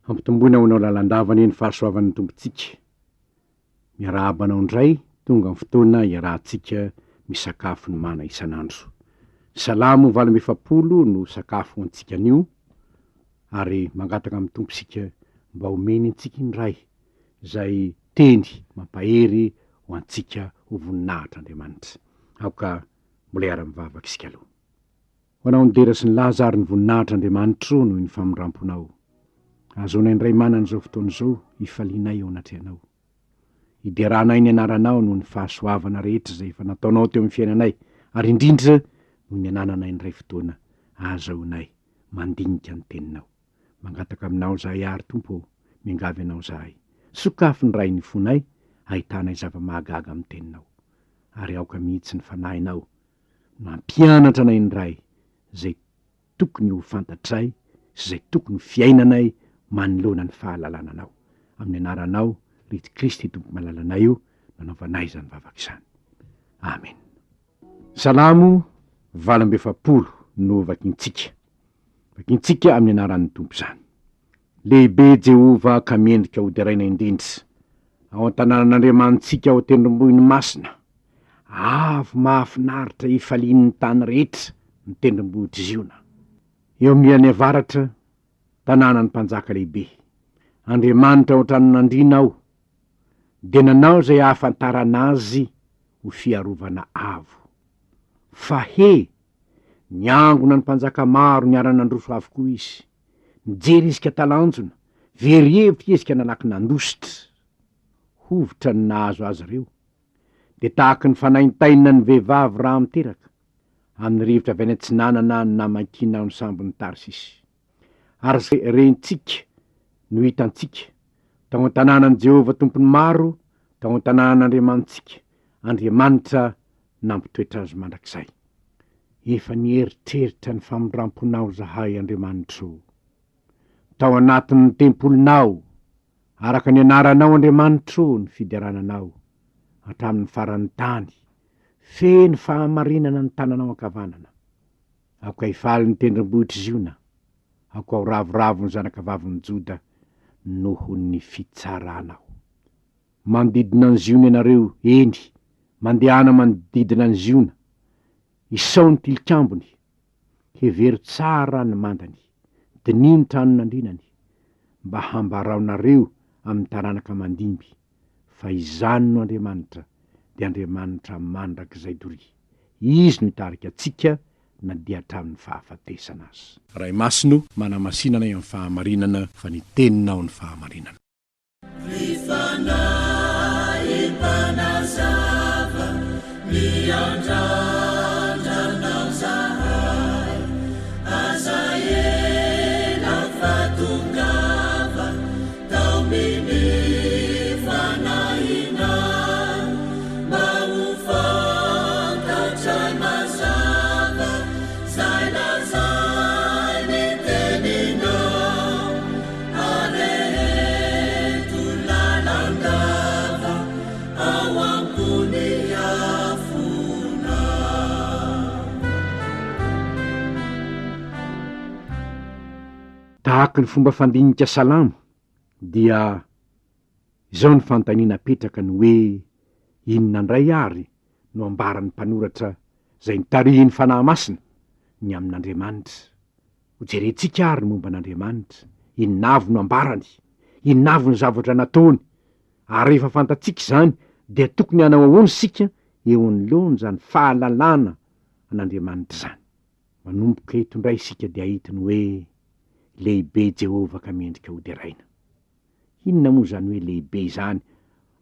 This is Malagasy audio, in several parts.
Ampitomboina ho anao lalandavany ny fahasoavan'ny tompontsika. Miarabanao indray tonga ny fotoana iarahantsika misakafo ny mana isan'andro. Salamo 800 no sakafo antsika anio, ary mangataka amin'ny tomposika mba homeny antsika indray zay teny mampahery ho antsika ho voninahitra Andriamanitra. Aoka mbola iara-mivavaka isika aloha. Ho anao ny dera sy ny laza ary ny voninahitra Andriamanitra noho ny famindramponao. Azonay indray manana zao fotoana zao hifalinay ao anatrehanao. Hideranay ny anaranao noho ny fahasoavana rehetra zay efa nataonao teo amin'ny fiainanay, ary indrindra noho ny anananay indray fotoana ahazaonay mandinika ny teninao. Mangataka aminao zahay ary Tompo, miangavy anao zahay. Sokafy ny ray ny fonay, ahitanay zava-mahagaga amin'ny teninao. Ary aoka mihitsy ny fanahinao, mampianatra anay indray zay tokony ho fantatray sy zay tokony fiainanay manoloana ny fahalalananao. Amin'ny anaranao Rit Kristy Tompo malalanay io, nanaovanay zany vavaka izany. Amen. Salamo 800 no vakintsika. Vakintsika amin'ny anaran'ny Tompo zany. Lehibe Jehova ka miendrika ho deraina indrindra. Ao an-tanànan'Andriamantsika ao tendrombohiny masina. Avo mahafinaritra ifalian'ny tany rehetra ny tendrombohitra Ziona. Eo amin'ny avaratra tanànan'ny mpanjaka lehibe. Andriamanitra ao an-tranon'Andriana ao. Denanao zay ahafantarana azy ho fiarovana avo. Fahe niangona ny mpanjaka maro niara-nandroso avokoa izy. Nijery izy ka talanjona, very hevitra izy ka nalaky nandositra. Hovitra ny nahazo azy reo. De tahaka ny fanaintaina ny vehivavy raha miteraka, amin'ny rivotra avy any Atsinanana ny namakina ny sambony Tarsisy. Ary zay rentsika no hitantsika tao an-tanànan Jehova tompony maro, tao an-tanàn'Andriamantsika, Andriamanitra nampitoetra azy mandrakizay. Efa nieritreritra ny famindramponao zahay Andriamanitra. Tao anatin'ny tempolinao, araka ny anaranao Andriamanitra ny fiderananao hatramin'ny faran'ny tany, feny fahamarinana ny tananao ankavanana. Aoka hifaly ny tendrombohitra Ziona, aoka ho ravoravo ny zanakavaviny Joda noho ny fitsaranao. Mandidina ny Ziona ianareo, eny, mandehana mandidina ny Ziona, isao ny tilikambony, hevery tsara ny mandany, dinio ny tranon'andrinany, mba hambaraonareo amin'ny taranaka mandimby, fa izany no Andriamanitra, de Andriamanitra mandrakizay dory. Izy no hitarika atsika na dia hatramin'ny fahafatesana azy. Ray masino manamasinana eo amin'ny fahamarinana, fa ny teninao ny fahamarinana. Tahaka ny fomba fandinika salamo, dia izao ny fantaniana petraka ny hoe inona indray ary no ambaran'ny mpanoratra zay nitarihiny fanahy masina ny amin'Andriamanitra. Ho jerentsika ary momba n'Andriamanitra, inona avy no ambarany, inona avy ny zavatra nataony, ary rehefa fantatsika izany dia tokony hanao ahoana sika eo anoloany zany fahalalana an'Andriamanitra zany. Manomboka eto indray sika dia hitiny hoe lehibe Jehova ka mendrika ho deraina. Inona moa zany hoe lehibe zany?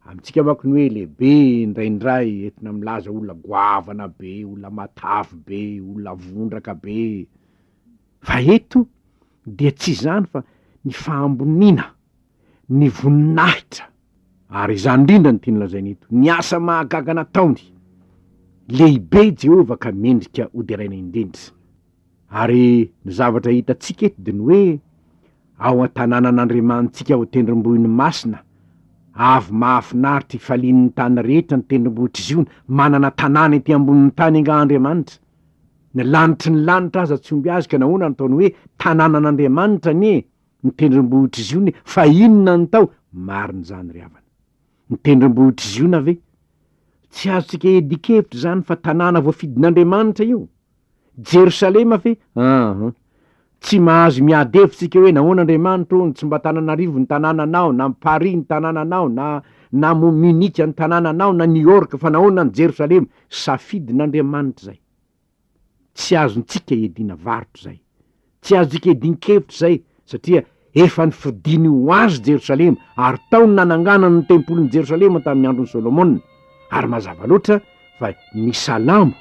Amintsika manko ny hoe lehibe indraindray entina milaza olona goavana be, olona matavy be, olona vondraka be. Fa eto dia tsy zany fa ny fahamboniana, ny voninahitra. Ary izany indrindra ny tiany lazaina eto, ny asa mahagaga nataony. Lehibe Jehova ka mendrika ho deraina indrindra. Ary ny zavatra hitantsika eto dia ny hoe ao an-tanànan'Andriamantsika ao tendrombohiny masina, avy mahafinaritra ifalian'ny tany rehetra ny tendrombohitra Ziona, manana tanàna ety ambonin'ny tany anga Andriamanitra. Ny lanitra aza tsy omby azy ka nahoana nataony hoe tanànan'Andriamanitra nie, ny tendrombohitra izy io ny fa inona ny tao mariny zany ry havana. Ny tendrombohitra izy io na ve tsy azotsika edikevitra zany fa tanàna voafidin'Andriamanitra io. Jerosalema ve tsy mahazo miady hevitsika hoe nahoan'Andriamanitra ony tsy mba Tananarivo ny tanànanao na Paris ny tanànanao na Munich ny tanànanao na New York fa nahoana ny Jerosalema. Safidin'Andriamanitra zay. Tsy azontsika edina varotra zay. Tsy azontsika edin-kevitra zay satria efa nifidiny ho azy Jerosalema ary tao ny nananganana ny tempolin'ny Jerosalema tamin'ny andron'ny Solomona. Ary mazava loatra fa ny salamo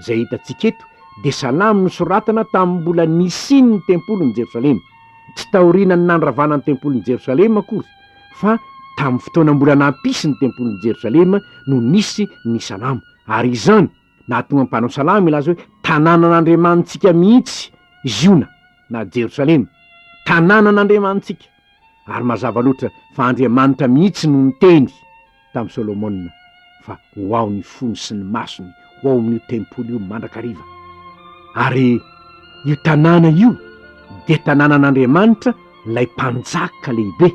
zay hitantsika eto de salamo nosoratana tamin'ny mbola nisiny ny tempolin'ny Jerosalema. Tsy taoriana ny nandravanany tempolin'ny Jerosalema akory fa tamin'ny fotoana mbola nampisy ny tempolin'ny Jerosalema no nisy ny salamo. Ary izany nahatonga ny mpanao salamo ilaza hoe tanànan'Andriamanitsika mihitsy Ziona na Jerosalema, tanànan'Andriamanitsika. Ary mazava loatra fa Andriamanitra mihitsy no niteny tamin'ny Solomona fa ho ao ny fony sy ny masony, ho ao amin'io tempoly io mandrakariva. Ary io tanàna io de tanànan'Andriamanitra lay mpanjaka lehibe.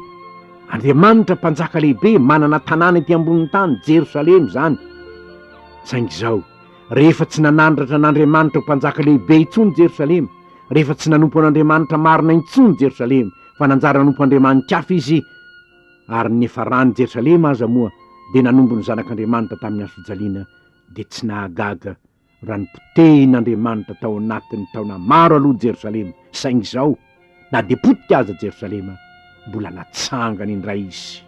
Andriamanitra mpanjaka lehibe manana tanàna ety ambonin'ny tany, Jerosalema zany. Saingy zao, rehefa tsy nanandratra an'Andriamanitra ho mpanjaka lehibe intsony Jerosalema, rehefa tsy nanompo an'Andriamanitra marina intsony Jerosalema, fa nanjara nanompo Andriamanitra hafa izy, ary nefa rany Jerosalema aza moa de nanombo ny zanak'Andriamanitra tamin'ny andro fijaliana, de tsy nahagaga raha nipotehina tao anatin'ny taona maro aloha Jerosalema. Saingy zao, na de potika aza Jerosalema, mbola natsangany indray izy.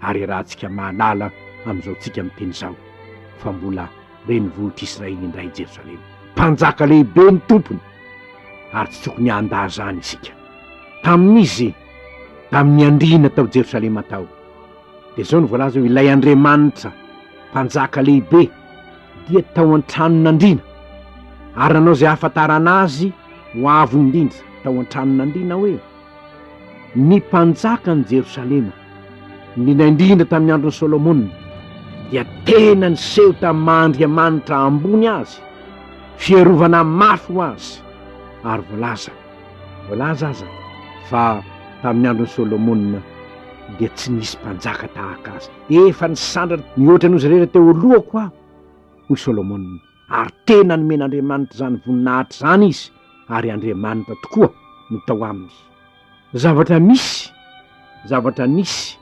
Ary rahantsika mahalala am'izao tsika miteny zao fa mbola renivohitra Israely indray Jerosalema, mpanjaka lehibe ny tompony, ary tsy tokony handa zany isika. Tamin'izy tamin'ny andriana tao Jerosalema tao de zao ny voalaza hoe ilay Andriamanitra mpanjaka lehibe dia tao an-tranon'andriana, ary nanao zay ahafantarana azy ho avo indrindra tao an-tranon'andriana hoe ny mpanjaka ny Jerosalema indrindra tamin'ny andron'ny Solomona dia tena niseho tamin'ny Mahandriamanitra ambony azy, fiarovana mafy ho azy. Ary voalaza aza fa tamin'ny andron'ny Solomona dia tsy nisy mpanjaka tahaka azy, efa nisandratra mihoatra nozy rera teo alohako aho hoy Solomona. Ary tena nomen'Andriamanitra zany voninahitra zany izy, ary Andriamanitra tokoa no tao aminy. Zavatra nisy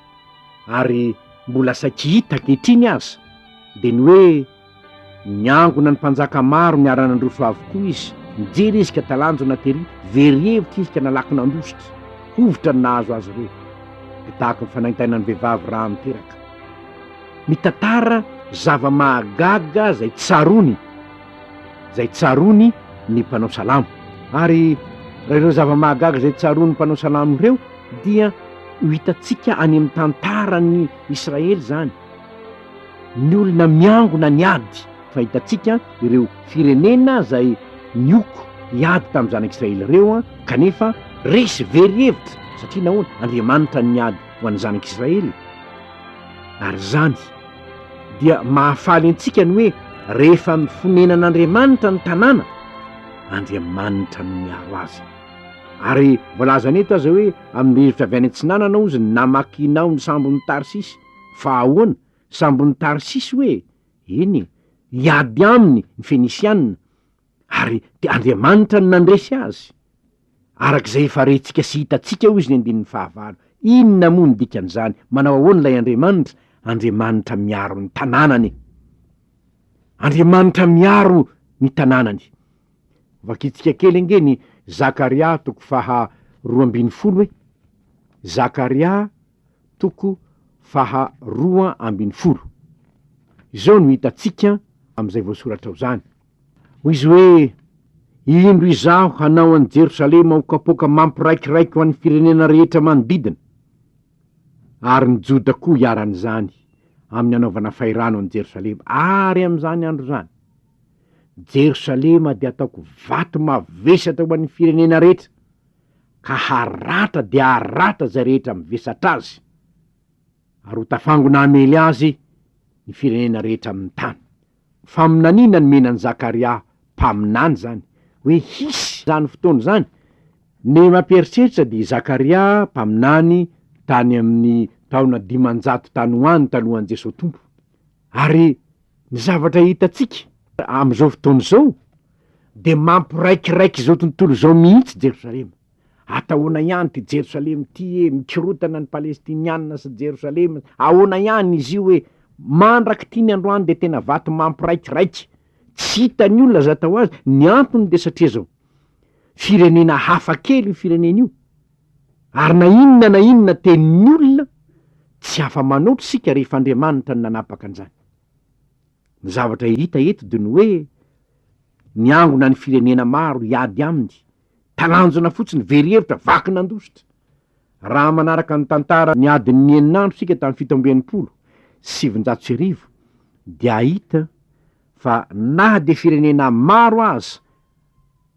ary mbola saky hita ankehitriny aza de ny hoe niangona ny mpanjaka maro niara-nandroso avokoa izy, mijery izy ka talanjo natery, very hevitra izy ka nalaky nandositra, hovitra ny nahazo azy reo. De tahaka ny fanaintaina ny vehivavy raha miteraka mitantara zava-mahagaga zay tsarony ny mpanao salamo. Ary ireo zava-mahagaga zay tsarony ny mpanao salamo ireo dia hitantsika any amin'ny tantarany Israely zany, ny olona miangona niady. Fa hitantsika ireo firenena zay nioko hiady tamin'ny zanak'Israely ireo kanefa resy very hevitra satria nahoana Andriamanitra niady ho an'ny zanak'Israely. Ary zany dia mahafaly antsika ny hoe rehefa mifonenan'Andriamanitra ny tanàna, Andriamanitra no miaro azy. Ary voalaza neto aza hoe amin'ny rivotra avy any Antsinanana ozy namakinao ny sambon'ny Tarsisy, fa ahoana sambon'ny Tarsisy hoe eny hiady aminy ny Fenisianina, ary Andriamanitra no nandresy azy. Arak'izay efa rentsika sy hitatsika ho izy ny andinin'ny fahavalo. Inona moa ny dikan'izany? Manao ahoana ilay Andriamanitra? Andriamanitra miaro ny tanànany. Andriamanitra miaro ny tanànany. Vakitsika kely angeny Zakaria toko faha 12 hoe Zakaria toko faha 12. Izao no hitatsika am'izay voasoratra ao zany. Hoy izy hoe indro izaho hanao an'i Jerosalema ho kapoaka mampiraikiraiky ho an'ny firenena rehetra manodidina, ary ny Joda koa hiaran'izany amin'ny anaovana fairano an'i Jerosalema. Ary am'izany andro zany Jerosalema dia ataoko vato mavesatra ho an'ny firenena rehetra, ka haratra dia haratra zay rehetra mivesatra azy, ary ho tafangona amely azy ny firenena rehetra amin'ny tany. Fa aminanina ny menan'i Zakaria mpaminany zany hoe hisy zany fotoana zany Ny mampieritreritra de Zakaria mpaminany tany amin'ny taona 500 tany hoany talohan'i Jesosy tompo. Ary ny zavatra hitatsika am'izao fotoana zao de mampiraikiraiky zao tontolo zao mihitsy Jerosalema. Atahoana ihany ty Jerosalema ty mikirotana ny Palestinianina sy Jerosalema, ahoana ihany izy io hoe mandraky tiany androany de tena vaty mampiraikiraiky. Tsy hitany olona za atao azy, ny antony de satria zao firenena hafa kely io firenena io, ary na inona tenin'ny olona tsy hafa manoto sika rehefa Andriamanitra ny nanapaka an'izany. Ny zavatra hita eto de ny hoe niangona ny firenena maro hiady aminy, talanjona fotsiny very hevitra vaky nandositra. Raha manaraka ny tantara ny adiny 9 sika tamin'ny 770 dia ahita fa na de firenena maro aza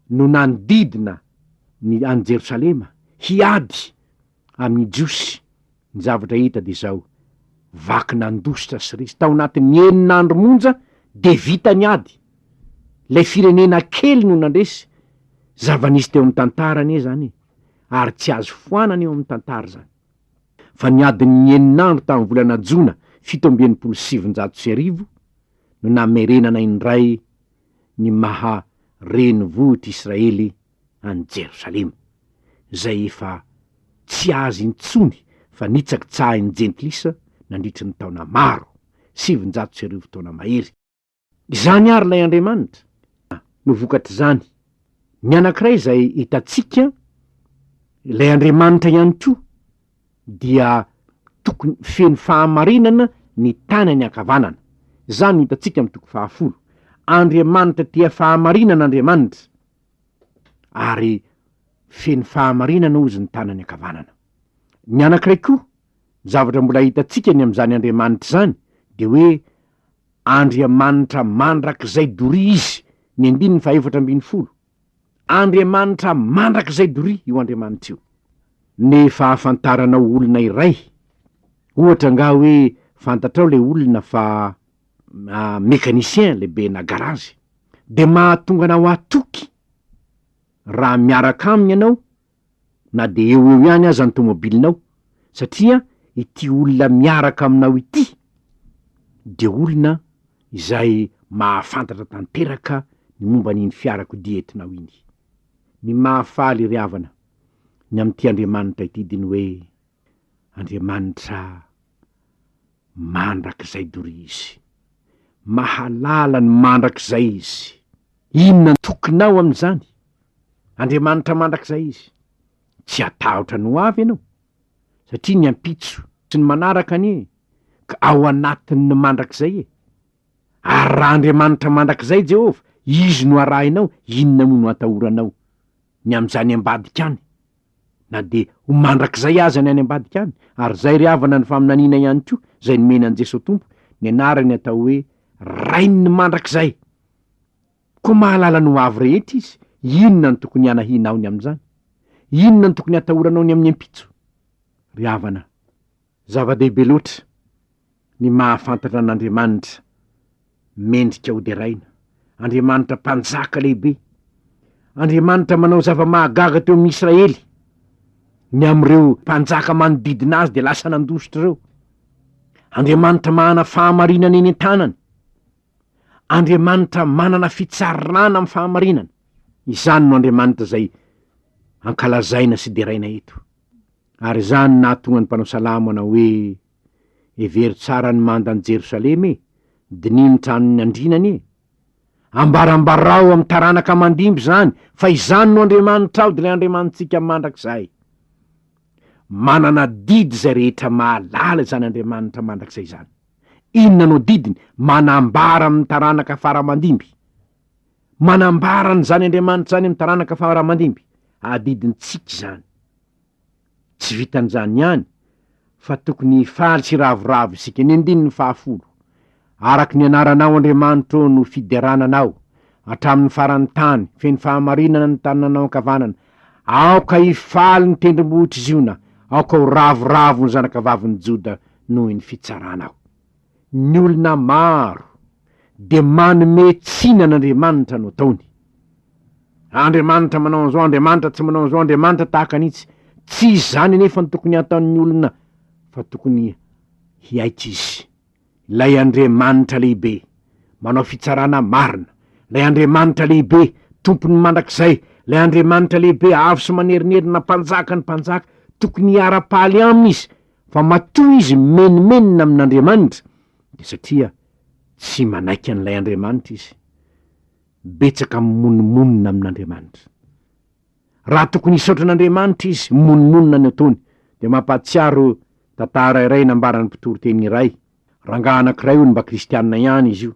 no nanodidina ny any Jerosalema hiady amin'ny Jiosy. Ny zavatra hita de zao vaky nandositra sy risy tao anatin'ny 9 andro monja de vita ny ady. Lay firenena kely no nandresy zava-nisy teo amin'ny tantara ne zany, ary tsy azo foanana eo amin'ny tantara zany. Fa ny adiny 9 andro tamin'ny volana Jona 770 no namerenana indray ny maha renivohitra Israely any Jerosalema, zay efa tsy azy intsony fa nitsaka tsahin'ny jentilisa nandritry ny taona maro 700 taona mahery. Zany ary lay Andriamanitra no vokatry zany. Ny anankiray zay hitatsika lay Andriamanitra ihany koa dia tokony feno fahamarinana ny tanany ankavanana. Zany hitatsika amin'ny 10. Andriamanitra tia fahamarinana Andriamanitra, ary feno fahamarinana ozy ny tanany ankavanana. Ny anankiray koa zavatra mbola hitatsika ny am'izany Andriamanitra zany de hoe Andriamanitra mandrakizay dory izy, ny 440. Andriamanitra mandrakizay dory io Andriamanitra io. Nefa afantaranao olona iray, ohatra nga hoe fantatrao le olona fa mécanicien lehibe na garazy, de mahatonga anao atoky raha miaraka aminy ianao na de eo ihany aza ny tomobilinao, satria ity olona miaraka aminao ity de olona izay mahafantatra tanteraka ny momba n'iny fiarakodia entinao iny. Ny mahafaly ry havana ny am'ty Andriamanitra ity de ny hoe Andriamanitra mandrakizay dory izy, mahalala ny mandrakizay izy. Inona tokonao am'izany? Andriamanitra mandrakizay izy. Tsy atahotra no avy ianao, satria ny ampitso sy ny manaraka anie ka ao anatin'ny mandrakizay e. Ary raha Andriamanitra mandrakizay Jehova, izy no arahinao, inona moa no atahoranao ny am'izany ambadika any? Na de ho mandrakizay aza ny any ambadika any. Ary zay ry havana ny faminaniana ihany koa zay nomenan'i Jesosy tompo, ny anarany atao hoe rainy mandrakizay. Ko mahalala no avy rehetra izy, inona ny tokony anahinao ny am'izany? Inona ny tokony atahoranao ny amin'ny ampitso? Ry havana, zava-dehibe loatra ny mahafantatra an'Andriamanitra mendrika ho deraina. Andriamanitra mpanjaka lehibe, Andriamanitra manao zava-mahagaga teo amin'ny Israely, ny am'ireo mpanjaka manodidina azy de lasa nandositra reo. Andriamanitra manana fahamarinana eny an-tanany, Andriamanitra manana fitsarana amin'ny fahamarinana. Izany no Andriamanitra zay ankalazaina sy deraina eto. Ary zany nahatonga ny mpanao salamo anao hoe hevery tsara ny mandany Jerosalema e, dininy tranony andrinany e. Ambarambarao amin'ny taranaka mandimby zany, fa izany no Andriamanitra ao de le Andriamanitsika mandrakizay. Manana didy zay rehetra mahalala zany Andriamanitra mandrakizay zany. Inona no didiny? Manambara amin'ny taranaka faramandimby. Manambara ny zany Andriamanitra zany amin'ny taranaka faramandimby. Adidiny tsika zany. Tsy vitan'izany ihany, fa tokony faly sy ravoravo isika. Ny 10. Araky ny anaranao Andriamanitra no fiderananao hatramin'ny faran'ny tany, feno fahamarinana ny tananao ankavanana. Aoka hifaly ny tendrombohitra Ziona, aoka ho ravoravo ny zanakavaviny Joda noho ny fitsaranao. Ny olona maro de manome tsinan'Andriamanitra no ataony. Andriamanitra manao an'izao, Andriamanitra tsy manao an'izao, Andriamanitra tahaka an'itsy. Tsy izy zany nefa ny tokony ataon'ny olona, fa tokony hiaitra izy. Ilay Andriamanitra lehibe manao fitsarana marina, ilay Andriamanitra lehibe tompony mandrakizay, ilay Andriamanitra lehibe avo sy manerinerina mpanjaka ny mpanjaka, tokony hiara-paly aminy izy, fa matoa izy menimenina amin'Andriamanitra, de satria tsy manaiky an'ilay Andriamanitra izy. Betsaka mimonomonina amin'Andriamanitra. Raha tokony hisaotra an'Andriamanitra izy, mimonomonina ny ataony. De mampahatsiaro tantara iray nambaran'ny mpitory-teny iray. Rangaha anankiray io mba kristianina ihany izy io.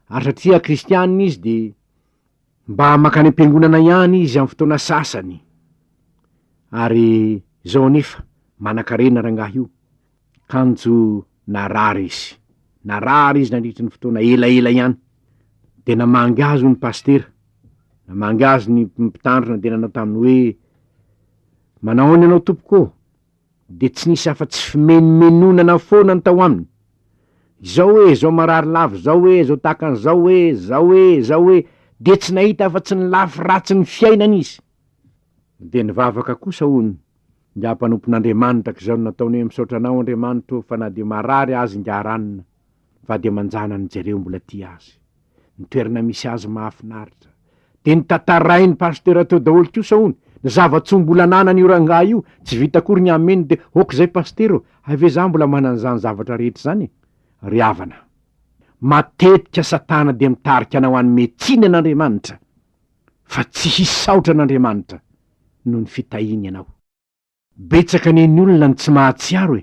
Ary satria kristianina izy de mba makany am-piangonana ihany izy amin'ny fotoana sasany. Ary zao nefa manan-karena rangaha io. Kanjo narary izy. Narary izy nandritry ny fotoana elaela ihany. De namangy azy ny pastera, namangy azy ny mpitandrina de nanao taminy hoe: manao ny anao tompoko, de tsy nisy afa-tsy fimenomenonana foana ny tao aminy. Zao hoe zao marary lavo, zao hoe zao takan'izao hoe, zao hoe, de tsy nahita afa-tsy ny lafy ratsy ny fiainana izy. De nivavaka kosa hono, ngia mpanompon'Andriamanitra k'izao nataony hoe misaotra anao Andriamanitra, fa na de marary azy ngia ranona, fa de manjana ny jereo mbola tia azy. Ny toerana misy azy mahafinaritra. De nitantarainy pastera teo daholo kosa hono, ny zava-tsy mbola nanany io rangaha io, tsy vita akory ny ameny de okizay pastero, ave za mbola manana zany zavatra rehetra zany. Ry havana, matetika Satana de mitarika anao hanome tsiny an'Andriamanitra, fa tsy hisaotra an'Andriamanitra noho ny fitahiny ianao. Betsaka ny olona ny tsy mahatsiaro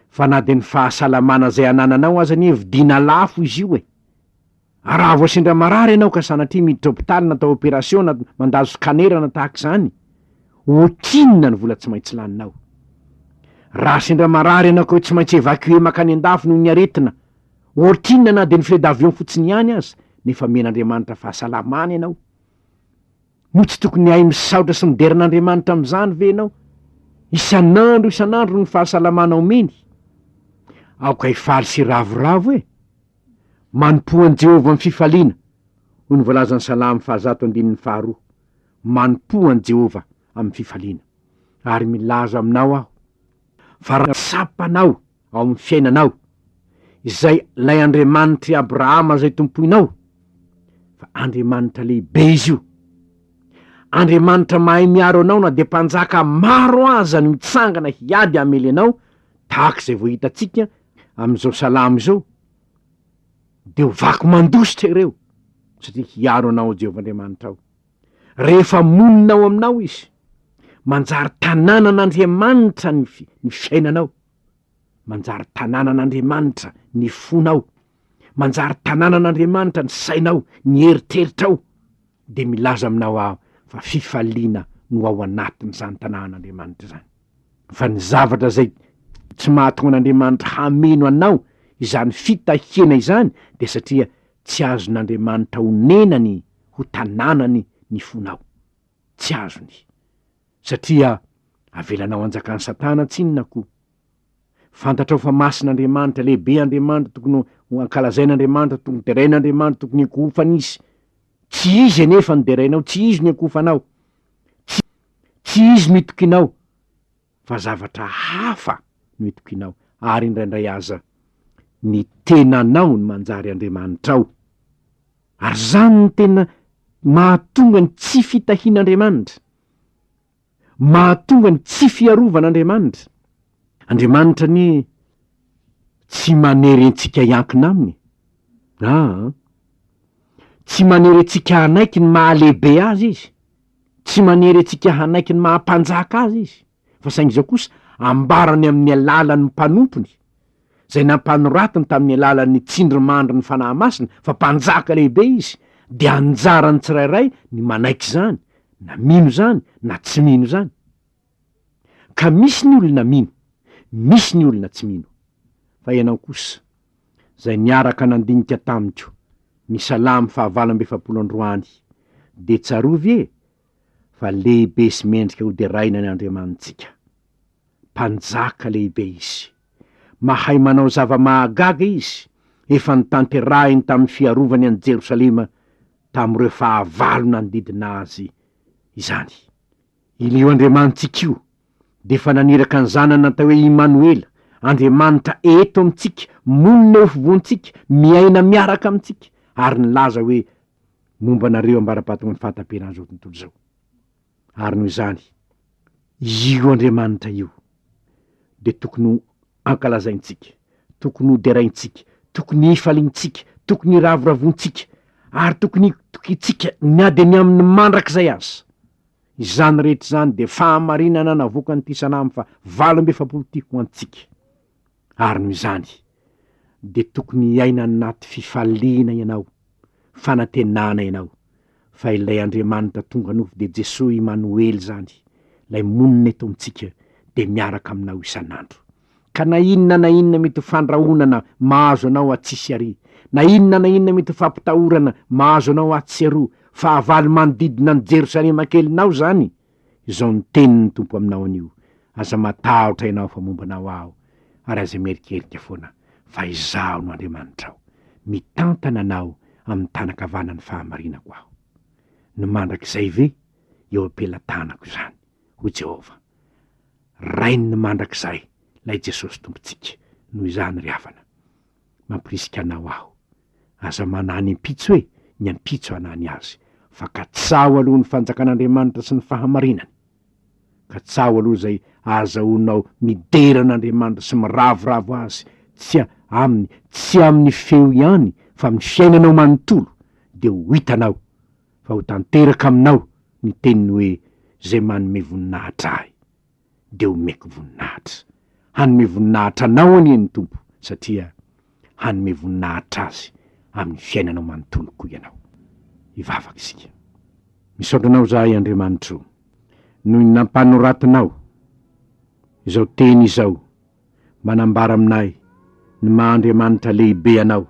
fa na de ny fahasalamana zay anananao aza ny vidina lafo izy io raha vao sendra marary ianao ka sanatria miditra hôpitaly natao opération na mandazo scanner na tahak'izany, otinina ny vola tsy maintsy laninao. Raha sendra marary ianao ka hoe tsy maintsy évacuer makany an-dafy noho ny aretina, otinina na de ny filet d'avion fotsiny ihany aza, nefa men'Andriamanitra fahasalamana ianao. No tsy tokony hay misaotra sy miderin'Andriamanitra am'izany ve ianao? Isan'andro ny fahasalamana omeny. Aoka hifaly sy ravoravo manompoan'i Jehova amin'ny fifaliana. Ho ny voalazan'ny Salamy 112. Manompoan'i Jehova amin'ny fifaliana. Ary milaza aminao aho, fa raha sapanao ao amin'ny fiainanao, izay lay Andriamanitra Abrahama zay tompoinao, fa Andriamanitra lehibe izy io. Andriamanitra mahay miaro anao na de mpanjaka maro aza ny mitsangana hiady hamely anao, tahak'izay vao hitantsika amin'izao Salamy zao, de ho vaky mandositra ireo, satria hiaro anao Jehova Andriamanitra ao. Rehefa moninao aminao izy, manjary tanànan'Andriamanitra ny fiainanao, manjary tanànan'Andriamanitra ny fonao, manjary tanànan'Andriamanitra ny sainao, ny eritreritrao, de milaza aminao aho fa fifaliana no ao anatin'izany tanànan'Andriamanitra zany. Fa ny zavatra zay tsy mahatonga an'Andriamanitra hameno anao izany fitahiana izany, de satria tsy azon'Andriamanitra honenany ho tanànany ny fonao. Tsy azony. Satria avelanao anjakan'ny Satana tsinona koa. Fantatrao fa masin'Andriamanitra, lehibe Andriamanitra, tokony ho ankalazain'Andriamanitra, tokony derain'Andriamanitra, tokony hikofana izy. Tsy izy nefa ny derainao, tsy izy ny akofanao, tsy izy mitokinao, fa zavatra hafa no mitokinao. Ary indraindray aza ny tenanao ny manjary Andriamanitra ao. Ary zany ny tena mahatonga ny tsy fitahian'Andriamanitra, mahatonga ny tsy fiarovanaN'Andriamanitra. Andriamanitra ny tsy manery antsika iankina aminy. Tsy manery antsika hanaiky ny mahalehibe azy izy, tsy manery antsika hanaiky ny mahampanjaka azy izy, fa saingy zao kosa ambarany amin'ny alalan'ny mpanompony, zay nampanoratiny tamin'ny alalan'ny tsindrimandry ny fanahy masina, fa mpanjaka lehibe izy, de anjarany tsirairay ny manaiky zany, na mino zany, na tsy mino zany. Ka misy ny olona mino, misy ny olona tsy mino. Fa ianao kosa, zay niaraka nandinika tamiko, ny Salamy 122, de tsarovy fa lehibe sy mendrika ho de raina ny Andriamanitsika. Mpanjaka lehibe izy, mahay manao zava-mahagaga izy, efa nitanterahiny tamin'ny fiarovany an'i Jerosalema tamin'ireo fahavalo nanodidina azy izany. Ilio Andriamanitsika io de fa naniraka ny zanany natao hoe Imanoela, Andriamanitra eto amintsika, monina eo fovoantsika, miaina miaraka amintsika, ary nilaza hoe momba nareo ambara-patongany fahatampenany zao tontolo zao. Ary noho izany, io Andriamanitra io de tokony ankalazaintsika, tokony hoderaintsika, tokony ifalintsika, tokony iravoravontsika, ary tokony tokitsika niady ny amin'ny mandrak'izay azy. Izany rehetra zany de fahamarinana navoaka nyity sanamy fa 7 ty ho antsika. Ary noho izany de tokony iaina anaty fifaliana ianao, fanantenana ianao, fa ilay Andriamanitra tonga nofo de Jesosy Imanoely zany, lay monina eto amintsika de miaraka aminao isan'andro. Ka na inona mety fandrahonana mahazo anao atsisy ary, na inona mety fampitahorana mahazo anao atsy aroa, fahavalo manodidina ny Jerosalema kelinao zany, izao ny tenin'ny Tompo aminao anio: aza matahotra ianao fa mombanao aho, ary aza mierikerika foana fa izaho no Andriamanitra ao, mitantana anao amin'ny tanakavanan'ny fahamarinako aho. Ny mandrak'izay ve eo am-pelantanako zany ho Jehova. Rainy ny mandrak'izay lay Jesosy Tompontsika. Noho izany ry havana, mampirisika anao aho, aza manany impitso hoe ny ampitso anany azy, fa katsao aloha ny fanjakan'Andriamanitra sy ny fahamarinany, katsao aloha zay azahoanao mideran'Andriamanitra sy miravoravo azy, tsy amin'ny feo ihany fa amin'ny fiainanao manontolo, de ho hitanao fa ho tanteraka aminao ny teniny hoe zay manome voninahitra ahy de omeko voninahitra. Hanome voninahitra anao anie ny Tompo, satria hanome voninahitra azy amin'ny fiainanao manontolo koa ianao. Ivavaka isika. Misaotra anao zahay Andriamanitra, noho ny nampanoratinao izao teny izao, manambara aminay ny Mahandriamanitra lehibe anao,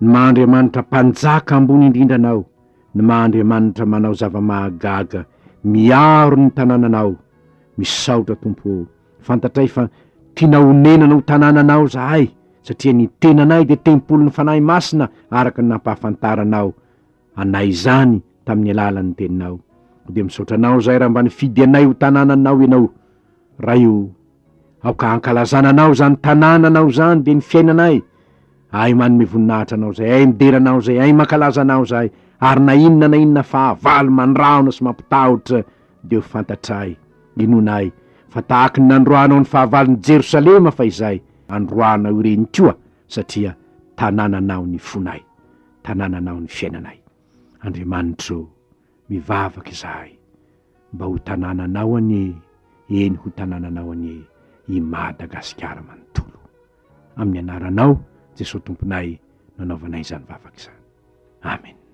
ny Mahandriamanitra mpanjaka ambony indrindra anao, ny Mahandriamanitra manao zava-mahagaga miaro ny tanànanao. Misaotra Tompo, fantatray fa tianao honenana ho tanànanao zahay, satria ny tenanay de tempolon'ny fanahy masina araka ny nampahafantaranao anay izany tamin'ny alalan'ny teninao. De misaotra anao zahay raha mba nifidy anay ho tanànanao ianao, raha io aoka ankalazananao zany tanànanao zany de ny fiainanay, ay manome voninahitra anao zay, ay mideranao zay, ay mankalazanao zay, ary na inona fahavalo mandrahona sy mampitahotra de ho fantatray inonay fa tahaky ny nandroanao ny fahavalon'ny Jerosalema fa izay androanao ireny koa, satria tanànanao ny fonay, tanànanao ny fiainanay. Andriamanitra, mivavaka izahay mba ho tanànanao anie, eny ho tanànanao anie i Madagasikara manontolo. Amin'ny anaranao Jesosy Tomponay nanaovanay izany vavaka izany. Amen.